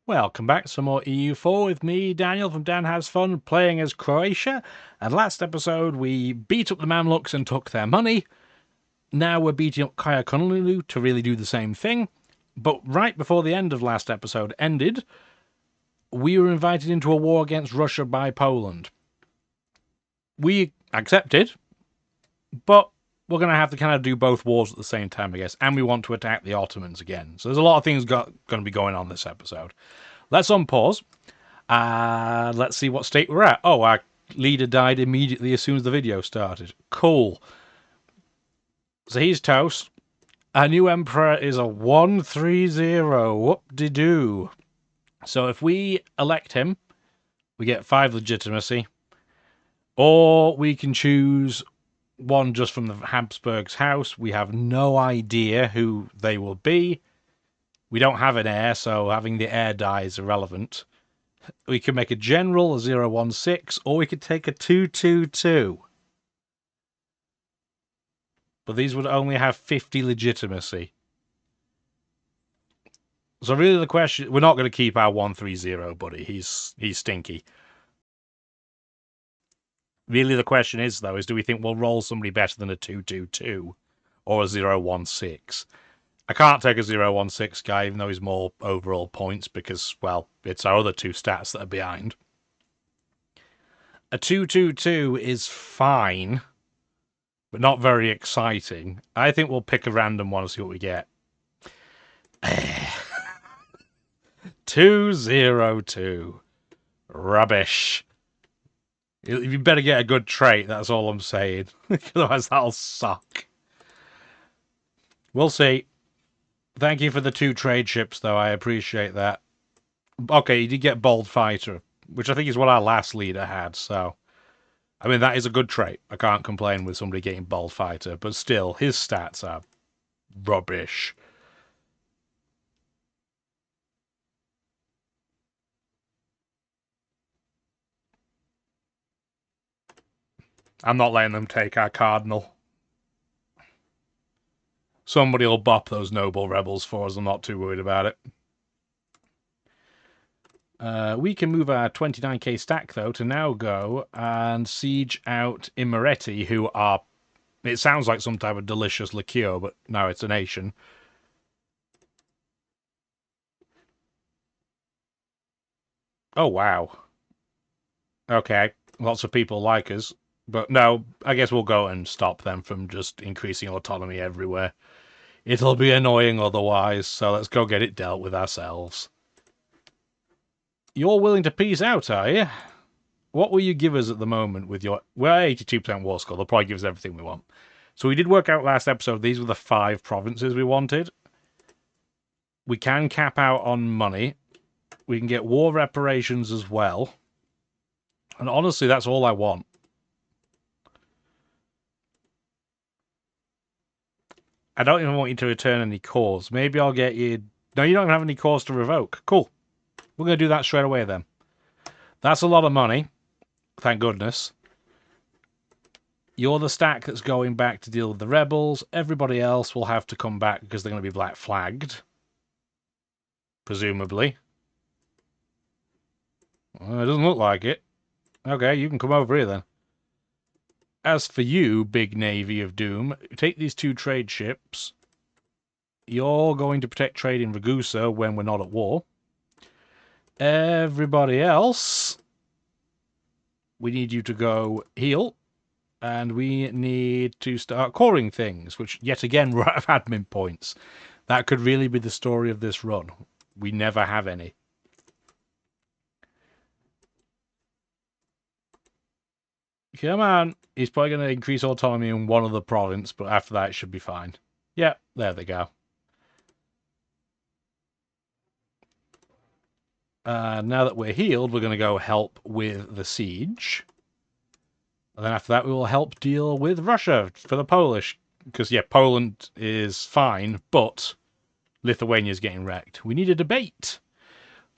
Welcome back to some more EU4 with me, Daniel from Dan Has Fun, playing as Croatia. And last episode we beat up the Mamluks and took their money. Now we're beating up Kaya Kunalulu to really do the same thing. But right before the end of last episode ended, we were invited into a war against Russia by Poland. We accepted, but we're going to have to kind of do both wars at the same time, I guess. And we want to attack the Ottomans again. So there's a lot of things going to be going on this episode. Let's unpause. Let's see what state we're at. Oh, our leader died immediately as soon as the video started. Cool. So he's toast. Our new emperor is a 130. Whoop-de-doo. So if we elect him, we get 5 legitimacy. Or we can choose one just from the Habsburg's house. We have no idea who they will be. We don't have an heir, so having the heir die is irrelevant. We can make a general, a 016, or we could take a 222. But these would only have 50 legitimacy. So really the question, we're not going to keep our 130, buddy. He's stinky. Really the question is, though, do we think we'll roll somebody better than a 222 or a 016? I can't take a 016 guy, even though he's more overall points, because, well, it's our other 2 stats that are behind. A 222 is fine, but not very exciting. I think we'll pick a random one and see what we get. 202. Rubbish. You better get a good trait, that's all I'm saying. Otherwise that'll suck. We'll see. Thank you for the 2 trade ships, though. I appreciate that. Okay, you did get Bold Fighter, which I think is what our last leader had, so... I mean, that is a good trait. I can't complain with somebody getting Bold Fighter, but still, his stats are rubbish. I'm not letting them take our Cardinal. Somebody will bop those noble rebels for us. I'm not too worried about it. We can move our 29k stack, though, to now go and siege out Imereti, who are... It sounds like some type of delicious liqueur, but no, it's a nation. Oh, wow. Okay, lots of people like us. But no, I guess we'll go and stop them from just increasing autonomy everywhere. It'll be annoying otherwise, so let's go get it dealt with ourselves. You're willing to peace out, are you? What will you give us at the moment with your... We're 82% war score. They'll probably give us everything we want. So we did work out last episode, these were the 5 provinces we wanted. We can cap out on money. We can get war reparations as well. And honestly, that's all I want. I don't even want you to return any cores. Maybe I'll get you... No, you don't have any cores to revoke. Cool. We're going to do that straight away then. That's a lot of money. Thank goodness. You're the stack that's going back to deal with the rebels. Everybody else will have to come back because they're going to be black flagged. Presumably. Well, it doesn't look like it. Okay, you can come over here then. As for you, big navy of doom, take these 2 trade ships. You're going to protect trade in Ragusa when we're not at war. Everybody else, we need you to go heal. And we need to start coring things, which, yet again, we're out of admin points. That could really be the story of this run. We never have any. Come on. He's probably going to increase autonomy in one other province, but after that it should be fine. Yeah, there they go. Now that we're healed, we're going to go help with the siege. And then after that, we will help deal with Russia for the Polish. Because, yeah, Poland is fine, but Lithuania's getting wrecked. We need a debate.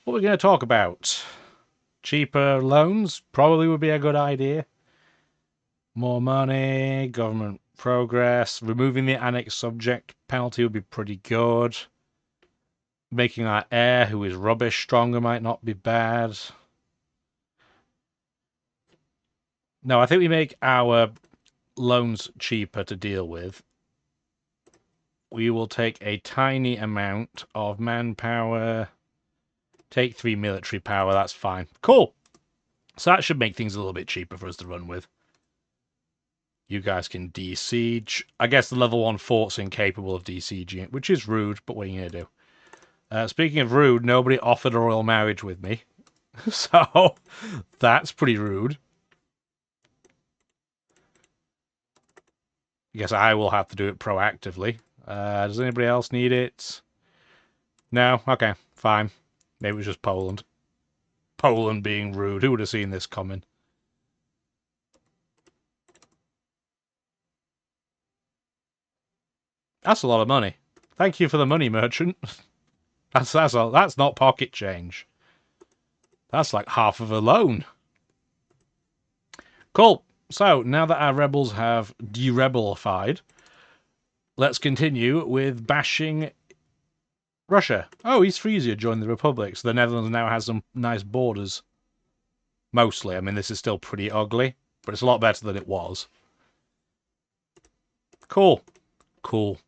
What are we going to talk about? Cheaper loans probably would be a good idea. More money, government progress. Removing the annex subject penalty would be pretty good. Making our heir, who is rubbish, stronger might not be bad. No, I think we make our loans cheaper to deal with. We will take a tiny amount of manpower. Take 3 military power, that's fine. Cool. So that should make things a little bit cheaper for us to run with. You guys can de-siege. I guess the level 1 fort's incapable of de-sieging it, which is rude, but what are you going to do? Speaking of rude, nobody offered a royal marriage with me. So, that's pretty rude. I guess I will have to do it proactively. Does anybody else need it? No? Okay, fine. Maybe it was just Poland. Poland being rude. Who would have seen this coming? That's a lot of money. Thank you for the money, merchant. That's not pocket change. That's like half of a loan. Cool. So, now that our rebels have de-rebelified, let's continue with bashing Russia. Oh, East Frisia joined the Republic, so the Netherlands now has some nice borders. Mostly. I mean, this is still pretty ugly, but it's a lot better than it was. Cool. Cool.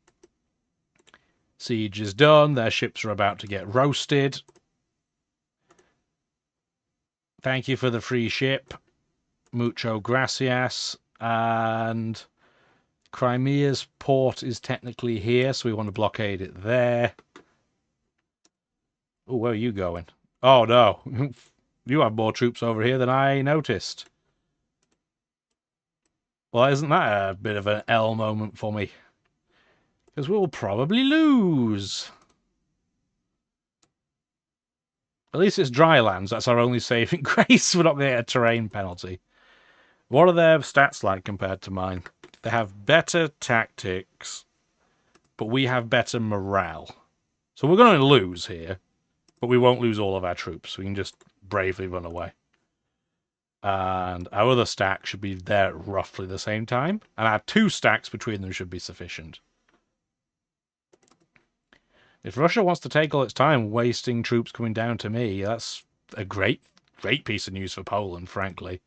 Siege is done. Their ships are about to get roasted. Thank you for the free ship. Mucho gracias. And Crimea's port is technically here, so we want to blockade it there. Oh, where are you going? Oh, no. You have more troops over here than I noticed. Well, isn't that a bit of an L moment for me? Because we'll probably lose. At least it's dry lands. That's our only saving grace. We're not going to get a terrain penalty. What are their stats like compared to mine? They have better tactics, but we have better morale. So we're going to lose here, but we won't lose all of our troops. We can just bravely run away. And our other stack should be there at roughly the same time. And our 2 stacks between them should be sufficient. If Russia wants to take all its time wasting troops coming down to me, that's a great piece of news for Poland, frankly.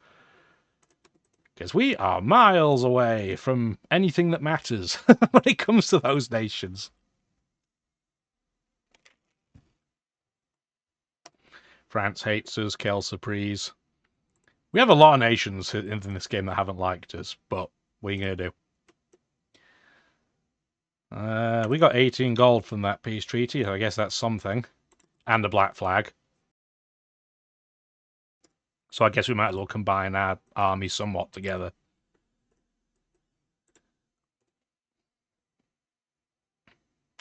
Because we are miles away from anything that matters when it comes to those nations. France hates us, Quelle surprise. We have a lot of nations in this game that haven't liked us, but what are you going to do? We got 18 gold from that peace treaty, so I guess that's something. And a black flag. So I guess we might as well combine our army somewhat together.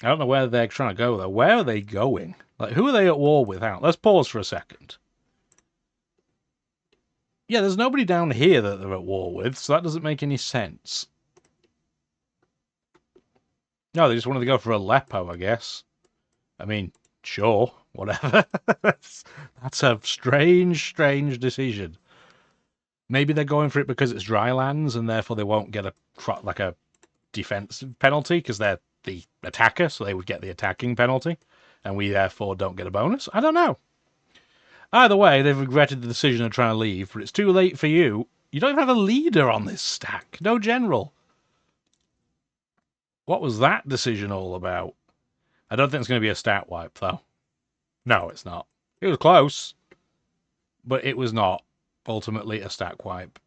I don't know where they're trying to go, though. Where are they going? Like, who are they at war with out? Let's pause for a second. Yeah, there's nobody down here that they're at war with, so that doesn't make any sense. No, they just wanted to go for Aleppo, I guess. I mean, sure, whatever. That's a strange decision. Maybe they're going for it because it's dry lands, and therefore they won't get a defense penalty because they're the attacker, so they would get the attacking penalty, and we therefore don't get a bonus. I don't know. Either way, they've regretted the decision of trying to leave, but it's too late for you. You don't even have a leader on this stack. No general. What was that decision all about? I don't think it's going to be a stat wipe, though. No, it's not. It was close, but it was not ultimately a stat wipe.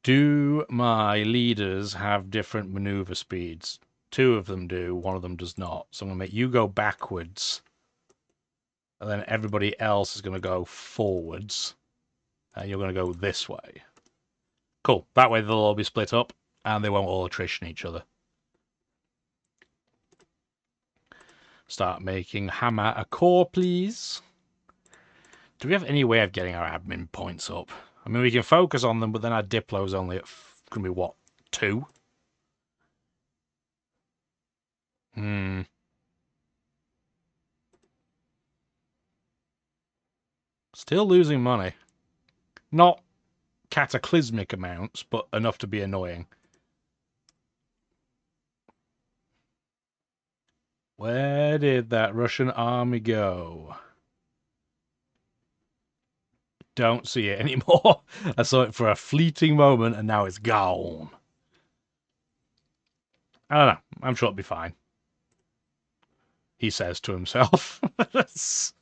Do my leaders have different maneuver speeds? 2 of them do, 1 of them does not. So I'm going to make you go backwards. And then everybody else is going to go forwards. And you're going to go this way. Cool. That way they'll all be split up. And they won't all attrition each other. Start making hammer a core, please. Do we have any way of getting our admin points up? I mean, we can focus on them, but then our Diplo's only at... Going to be, what, 2? Still losing money. Not cataclysmic amounts, but enough to be annoying. Where did that Russian army go? Don't see it anymore. I saw it for a fleeting moment and now it's gone. I don't know. I'm sure it'll be fine. He says to himself. If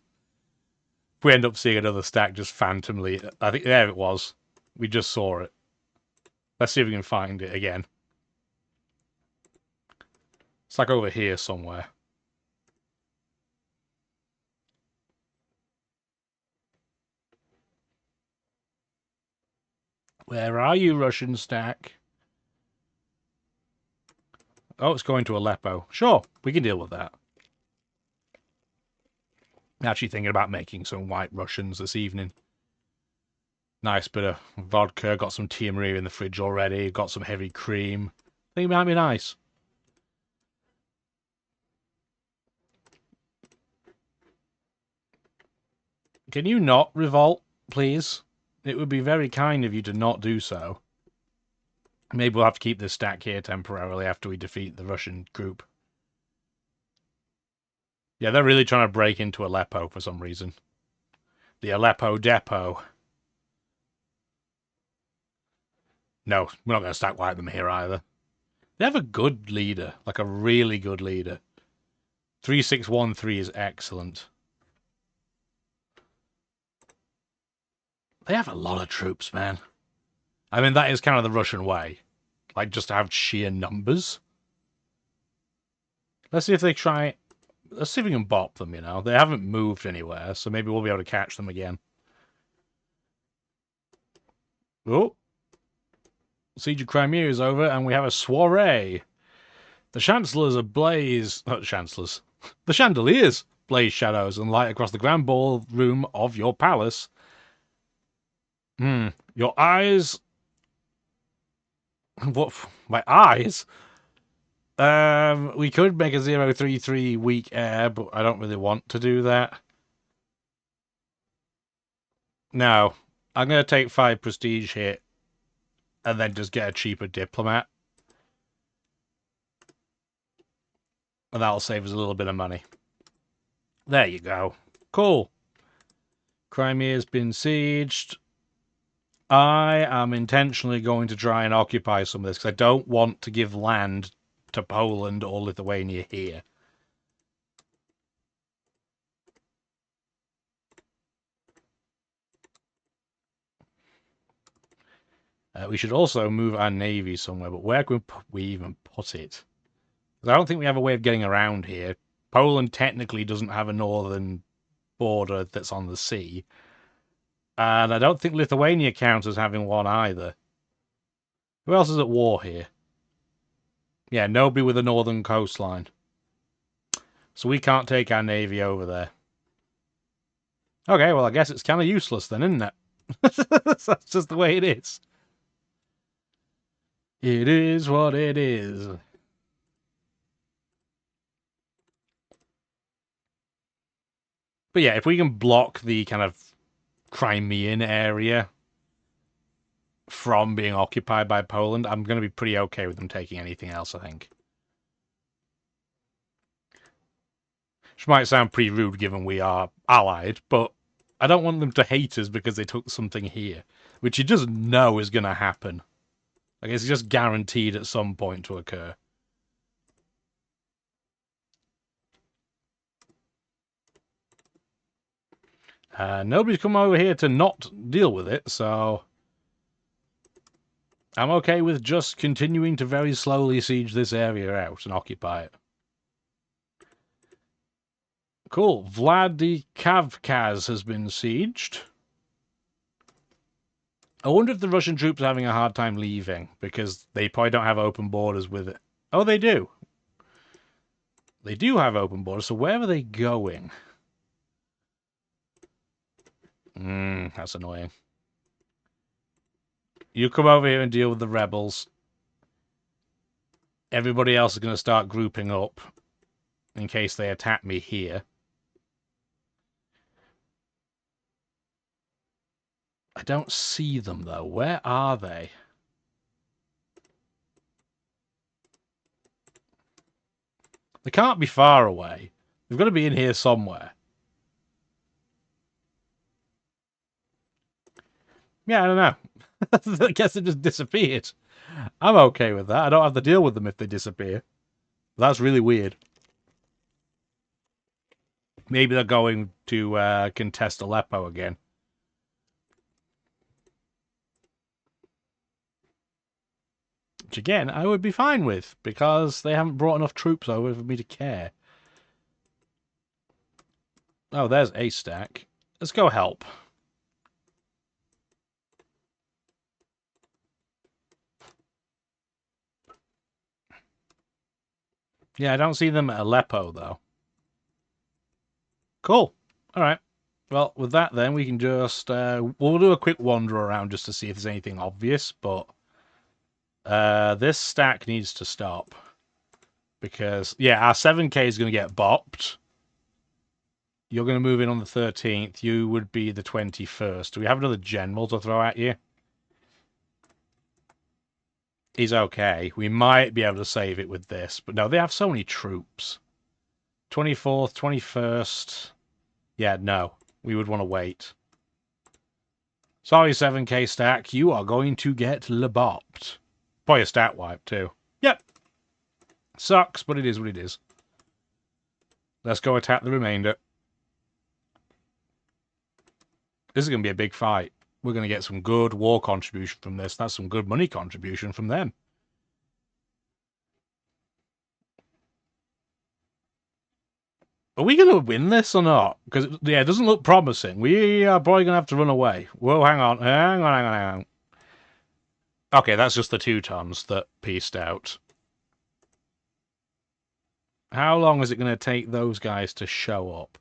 we end up seeing another stack just phantomly, I think there it was. We just saw it. Let's see if we can find it again. It's like over here somewhere. Where are you, Russian stack? Oh, it's going to Aleppo. Sure, we can deal with that. Actually thinking about making some white Russians this evening. Nice bit of vodka. Got some Tia Maria in the fridge already. Got some heavy cream. I think it might be nice. Can you not revolt, please? It would be very kind of you to not do so. Maybe we'll have to keep this stack here temporarily after we defeat the Russian group. Yeah, they're really trying to break into Aleppo for some reason. The Aleppo depot. No, we're not going to stack wipe them here either. They have a good leader, like a really good leader. 3613 is excellent. They have a lot of troops, man. I mean, that is kind of the Russian way. Like, just to have sheer numbers. Let's see if they try... Let's see if we can bop them, you know. They haven't moved anywhere, so maybe we'll be able to catch them again. Oh. Siege of Crimea is over, and we have a soiree. The chancellors ablaze... Not chancellors. The chandeliers blaze shadows and light across the grand ballroom of your palace. Your eyes... What? My eyes? We could make a 033 weak air, but I don't really want to do that. No. I'm going to take 5 prestige hit and then just get a cheaper diplomat. And that'll save us a little bit of money. There you go. Cool. Crimea's been sieged. I am intentionally going to try and occupy some of this because I don't want to give land to Poland or Lithuania here. We should also move our navy somewhere, but where can we even put it? Because I don't think we have a way of getting around here. Poland technically doesn't have a northern border that's on the sea. And I don't think Lithuania counts as having one either. Who else is at war here? Yeah, nobody with a northern coastline. So we can't take our navy over there. Okay, well, I guess it's kind of useless then, isn't it? That's just the way it is. It is what it is. But yeah, if we can block the kind of Crimean area from being occupied by Poland, I'm going to be pretty okay with them taking anything else, I think. Which might sound pretty rude given we are allied, but I don't want them to hate us because they took something here, which you just know is going to happen. Like, it's just guaranteed at some point to occur. Nobody's come over here to not deal with it, so I'm okay with just continuing to very slowly siege this area out and occupy it. Cool. Vladikavkaz has been sieged. I wonder if the Russian troops are having a hard time leaving, because they probably don't have open borders with it. Oh, they do. They do have open borders, so where are they going? That's annoying. You come over here and deal with the rebels. Everybody else is going to start grouping up in case they attack me here. I don't see them, though. Where are they? They can't be far away. They've got to be in here somewhere. Yeah, I don't know. I guess they just disappeared. I'm okay with that. I don't have to deal with them if they disappear. That's really weird. Maybe they're going to contest Aleppo again. Which, again, I would be fine with, because they haven't brought enough troops over for me to care. Oh, there's a stack. Let's go help. Yeah, I don't see them at Aleppo, though. Cool. All right. Well, with that, then, we can just... we'll do a quick wander around just to see if there's anything obvious, but... this stack needs to stop. Because, yeah, our 7k is going to get bopped. You're going to move in on the 13th. You would be the 21st. Do we have another general to throw at you? He's okay. We might be able to save it with this. But no, they have so many troops. 24th, 21st. Yeah, no. We would want to wait. Sorry, 7k stack. You are going to get lebopped. Probably a stat wipe, too. Yep. Sucks, but it is what it is. Let's go attack the remainder. This is going to be a big fight. We're going to get some good war contribution from this. That's some good money contribution from them. Are we going to win this or not? Because, yeah, it doesn't look promising. We are probably going to have to run away. Whoa, hang on. Hang on. Okay, that's just the Teutons that pieced out. How long is it going to take those guys to show up?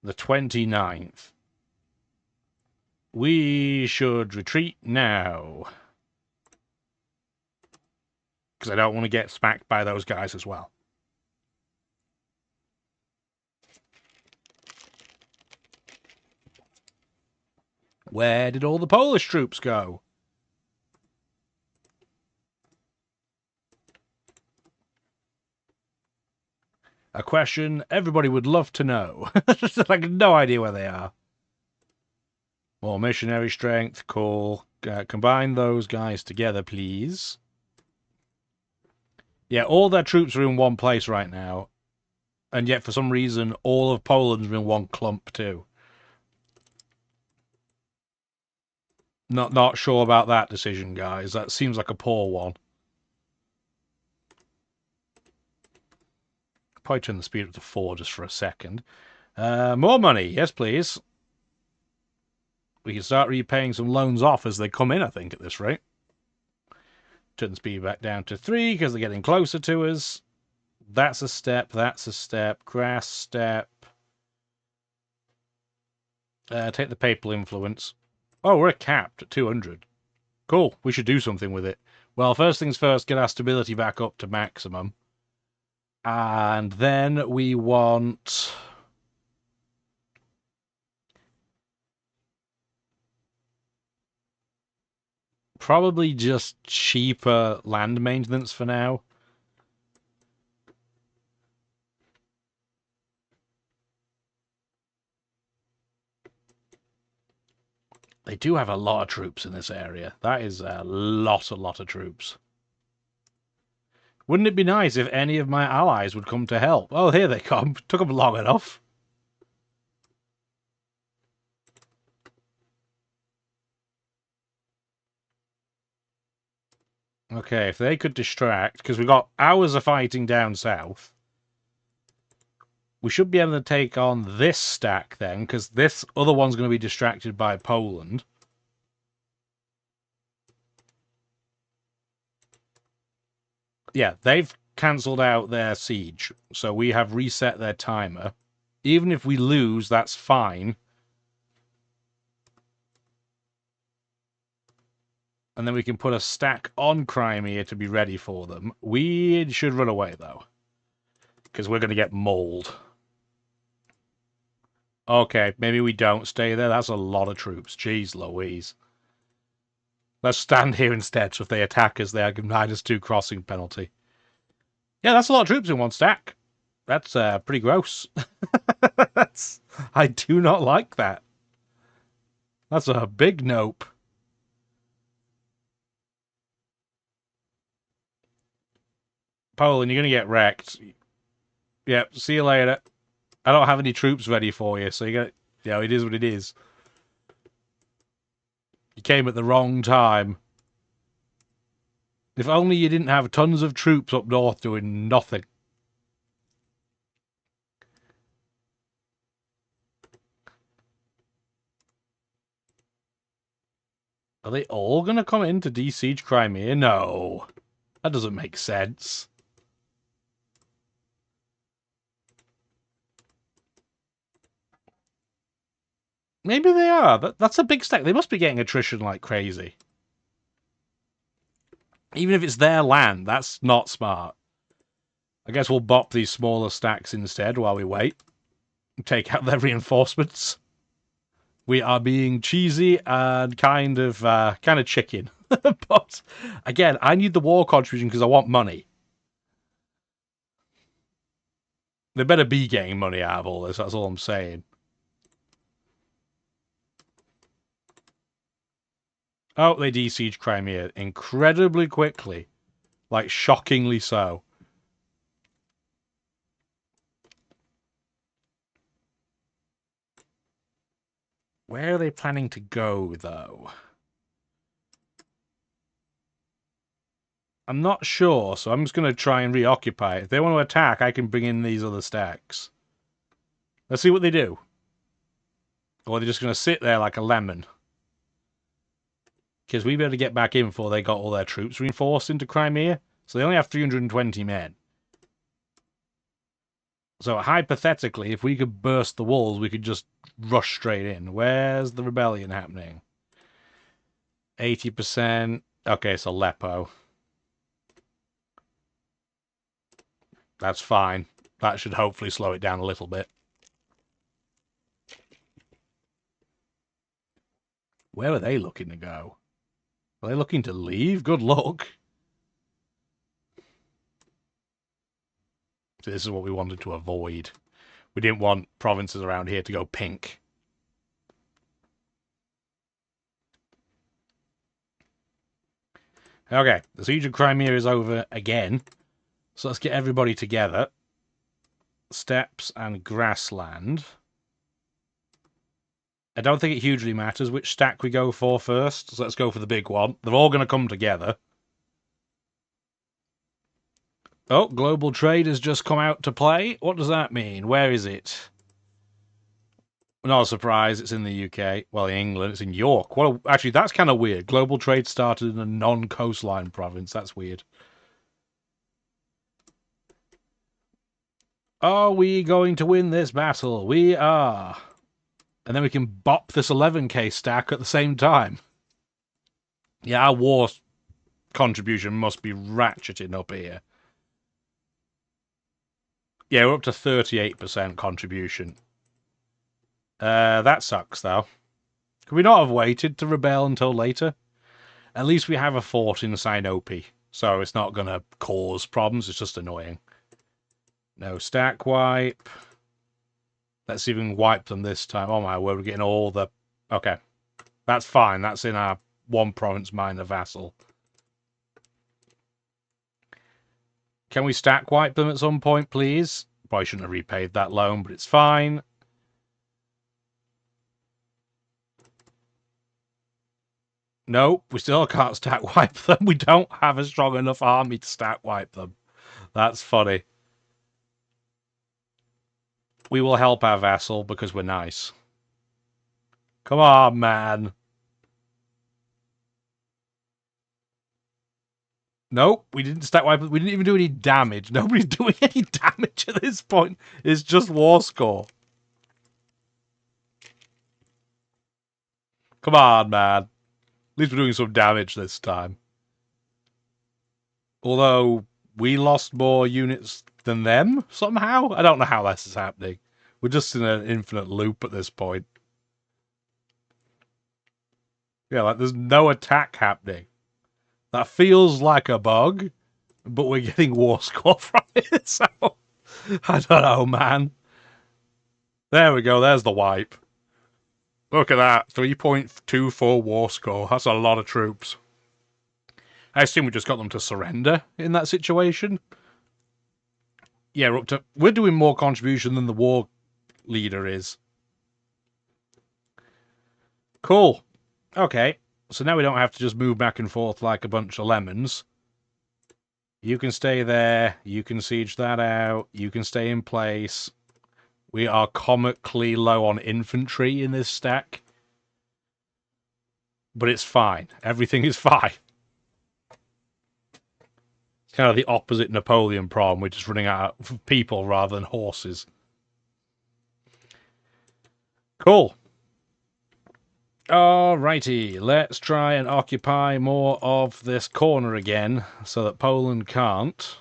The 29th. We should retreat now. Because I don't want to get smacked by those guys as well. Where did all the Polish troops go? A question everybody would love to know. Like, no idea where they are. More missionary strength, cool. Combine those guys together, please. Yeah, all their troops are in one place right now. And yet, for some reason, all of Poland's in one clump, too. Not sure about that decision, guys. That seems like a poor one. Probably turn the speed up to 4 just for a second. More money. Yes, please. We can start repaying some loans off as they come in, I think, at this rate. Turn the speed back down to 3 because they're getting closer to us. That's a step. That's a step. Grass step. Take the papal influence. Oh, we're capped at 200. Cool. We should do something with it. Well, first things first, get our stability back up to maximum. And then we want... probably just cheaper land maintenance for now. They do have a lot of troops in this area. That is a lot of troops. Wouldn't it be nice if any of my allies would come to help? Oh, here they come. Took them long enough. Okay, if they could distract, because we've got hours of fighting down south. We should be able to take on this stack then, because this other one's going to be distracted by Poland. Yeah, they've cancelled out their siege, so we have reset their timer. Even if we lose, that's fine. And then we can put a stack on Crimea to be ready for them. We should run away, though. Because we're going to get mauled. Okay, maybe we don't stay there. That's a lot of troops. Jeez Louise. Let's stand here instead, so if they attack us, they have -2 crossing penalty. Yeah, that's a lot of troops in one stack. That's pretty gross. That's, I do not like that. That's a big nope. Poland, you're going to get wrecked. Yep, see you later. I don't have any troops ready for you, so you got, you know, it is what it is. You came at the wrong time. If only you didn't have tons of troops up north doing nothing. Are they all going to come in to de-siege Crimea? No. That doesn't make sense. Maybe they are. That's a big stack. They must be getting attrition like crazy. Even if it's their land, that's not smart. I guess we'll bop these smaller stacks instead while we wait. Take out their reinforcements. We are being cheesy and kind of chicken. But again, I need the war contribution because I want money. They better be getting money out of all this, that's all I'm saying. Oh, they de-siege Crimea incredibly quickly. Like, shockingly so. Where are they planning to go, though? I'm not sure, so I'm just going to try and reoccupy it. If they want to attack, I can bring in these other stacks. Let's see what they do. Or they're just going to sit there like a lemon. Because we better get back in before they got all their troops reinforced into Crimea. So they only have 320 men. So hypothetically, if we could burst the walls, we could just rush straight in. Where's the rebellion happening? 80%. Okay, so Aleppo. That's fine. That should hopefully slow it down a little bit. Where are they looking to go? Are they looking to leave? Good luck. So this is what we wanted to avoid. We didn't want provinces around here to go pink. Okay, the siege of Crimea is over again. So let's get everybody together. Steppes and grassland. I don't think it hugely matters which stack we go for first. So let's go for the big one. They're all going to come together. Oh, global trade has just come out to play. What does that mean? Where is it? Not a surprise, it's in the UK. Well, in England, it's in York. Well, actually, that's kind of weird. Global trade started in a non-coastline province. That's weird. Are we going to win this battle? We are. And then we can bop this 11k stack at the same time. Yeah, our war contribution must be ratcheting up here. Yeah, we're up to 38% contribution. That sucks, though. Could we not have waited to rebel until later? At least we have a fort in Sinope, so it's not going to cause problems. It's just annoying. No stack wipe. Let's see if we can wipe them this time. Oh my word, we're getting all the... Okay. That's fine. That's in our one province minor vassal. Can we stack wipe them at some point, please? Probably shouldn't have repaid that loan, but it's fine. Nope, we still can't stack wipe them. We don't have a strong enough army to stack wipe them. That's funny. We will help our vassal because we're nice. Come on, man. Nope, we didn't stack wipe. We didn't even do any damage. Nobody's doing any damage at this point. It's just war score. Come on, man. At least we're doing some damage this time. Although, we lost more units than them, somehow? I don't know how this is happening. We're just in an infinite loop at this point. Yeah, like, there's no attack happening. That feels like a bug, but we're getting war score from it, so I don't know, man. There we go, there's the wipe. Look at that, 3.24 war score. That's a lot of troops. I assume we just got them to surrender in that situation. Yeah, we're doing more contribution than the war leader is. Cool. Okay, so now we don't have to just move back and forth like a bunch of lemons. You can stay there. You can siege that out. You can stay in place. We are comically low on infantry in this stack. But it's fine. Everything is fine. It's kind of the opposite Napoleon problem. We're just running out of people rather than horses. Cool. Alrighty, let's try and occupy more of this corner again so that Poland can't.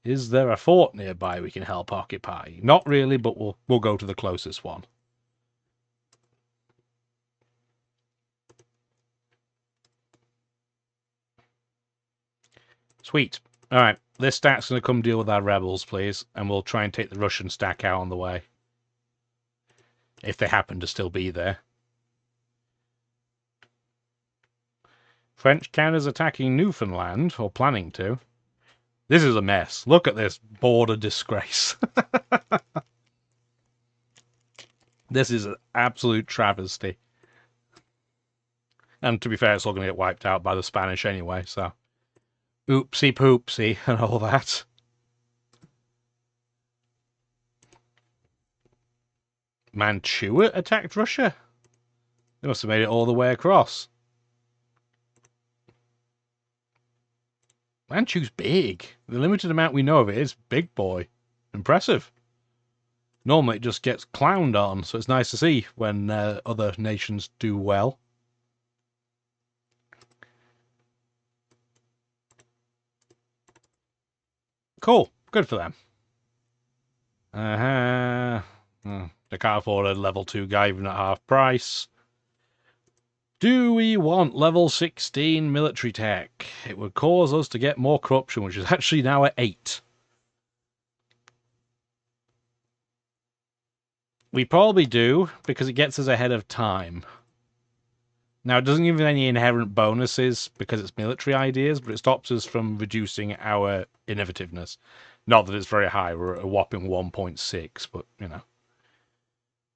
Is there a fort nearby we can help occupy? Not really, but we'll go to the closest one. Sweet. Alright, this stack's going to come deal with our rebels, please, and we'll try and take the Russian stack out on the way. If they happen to still be there. French counters attacking Newfoundland, or planning to. This is a mess. Look at this border disgrace. This is an absolute travesty. And to be fair, it's all going to get wiped out by the Spanish anyway, so... Oopsie poopsie and all that. Mantua attacked Russia? They must have made it all the way across. Manchu's big. The limited amount we know of it is big boy. Impressive. Normally it just gets clowned on, so it's nice to see when other nations do well. Cool. Good for them. They can't afford a level 2 guy even at half price. Do we want level 16 military tech? It would cause us to get more corruption, which is actually now at 8. We probably do, because it gets us ahead of time. Now, it doesn't give us any inherent bonuses because it's military ideas, but it stops us from reducing our innovativeness. Not that it's very high, we're at a whopping 1.6, but, you know,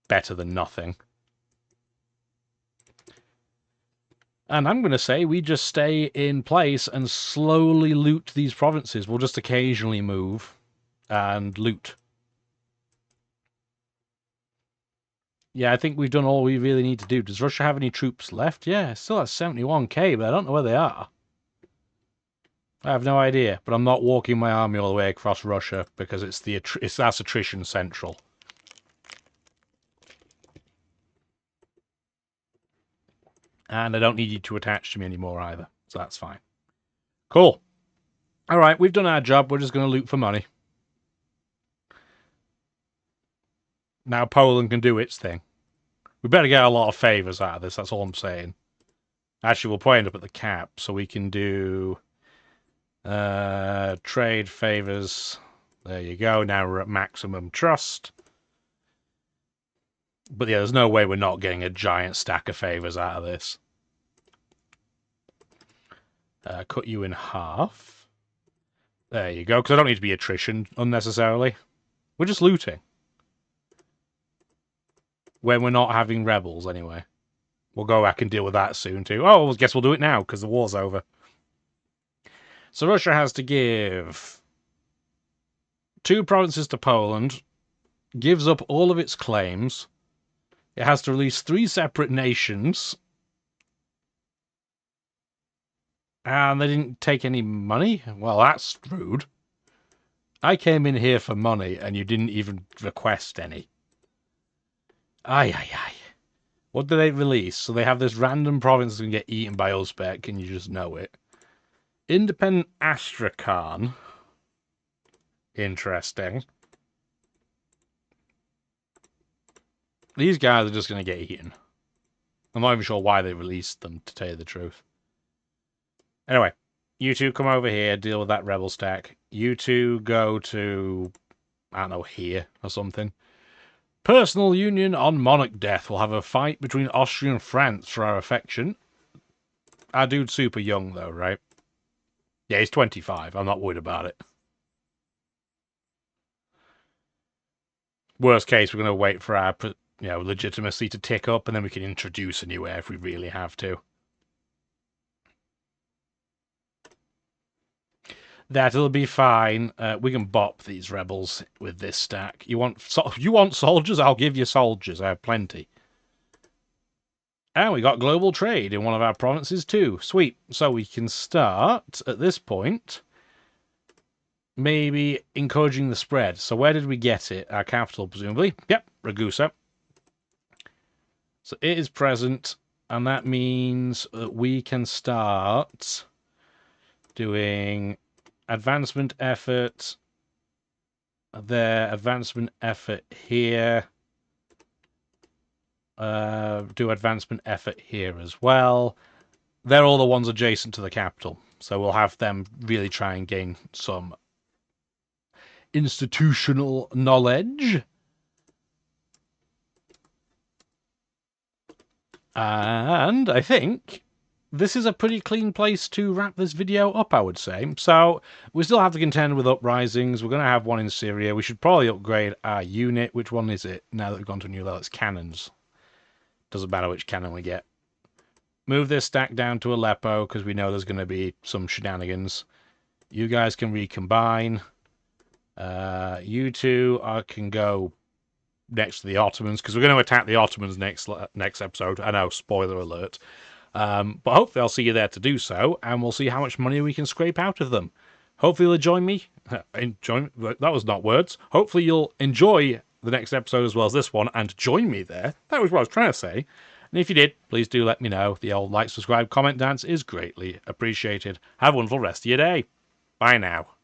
better than nothing. And I'm going to say we just stay in place and slowly loot these provinces. We'll just occasionally move and loot. Yeah, I think we've done all we really need to do. Does Russia have any troops left? Yeah, still has 71k, but I don't know where they are. I have no idea, but I'm not walking my army all the way across Russia because that's attrition central. And I don't need you to attach to me anymore either, so that's fine. Cool. Alright, we've done our job. We're just going to loot for money. Now Poland can do its thing. We better get a lot of favours out of this, that's all I'm saying. Actually, we'll probably end up at the cap, so we can do... trade favours. There you go, now we're at maximum trust. But yeah, there's no way we're not getting a giant stack of favours out of this. Cut you in half. There you go, because I don't need to be attrition unnecessarily. We're just looting. When we're not having rebels, anyway. We'll go back and deal with that soon, too. Oh, I guess we'll do it now, because the war's over. So Russia has to give 2 provinces to Poland, gives up all of its claims. It has to release 3 separate nations. And they didn't take any money? Well, that's rude. I came in here for money, and you didn't even request any. Aye, aye, aye. What do they release? So they have this random province that can get eaten by Uzbek, and you just know it. Independent Astrakhan. Interesting. These guys are just going to get eaten. I'm not even sure why they released them, to tell you the truth. Anyway, you two come over here, deal with that rebel stack. You two go to, I don't know, here or something. Personal union on monarch death. We'll have a fight between Austria and France for our affection. Our dude's super young, though, right? Yeah, he's 25. I'm not worried about it. Worst case, we're going to wait for our legitimacy to tick up, and then we can introduce a new heir if we really have to. That'll be fine. We can bop these rebels with this stack. You want soldiers? I'll give you soldiers. I have plenty. And we got global trade in one of our provinces too. Sweet. So we can start at this point, maybe encouraging the spread. So where did we get it? Our capital, presumably. Yep, Ragusa. So it is present, and that means that we can start doing advancement effort there, advancement effort here, do advancement effort here as well. They're all the ones adjacent to the capital, so we'll have them really try and gain some institutional knowledge. And I think this is a pretty clean place to wrap this video up, I would say. So we still have to contend with uprisings. We're going to have one in Syria. We should probably upgrade our unit. Which one is it? Now that we've gone to a new level, it's cannons. Doesn't matter which cannon we get. Move this stack down to Aleppo, because we know there's going to be some shenanigans. You guys can recombine. You two can go next to the Ottomans, because we're going to attack the Ottomans next episode. I know, spoiler alert. But hopefully I'll see you there to do so, and we'll see how much money we can scrape out of them. Hopefully you'll join me. That was not words. Hopefully you'll enjoy the next episode as well as this one, and join me there. That was what I was trying to say. And if you did, please do let me know. The old like, subscribe, comment dance is greatly appreciated. Have a wonderful rest of your day. Bye now.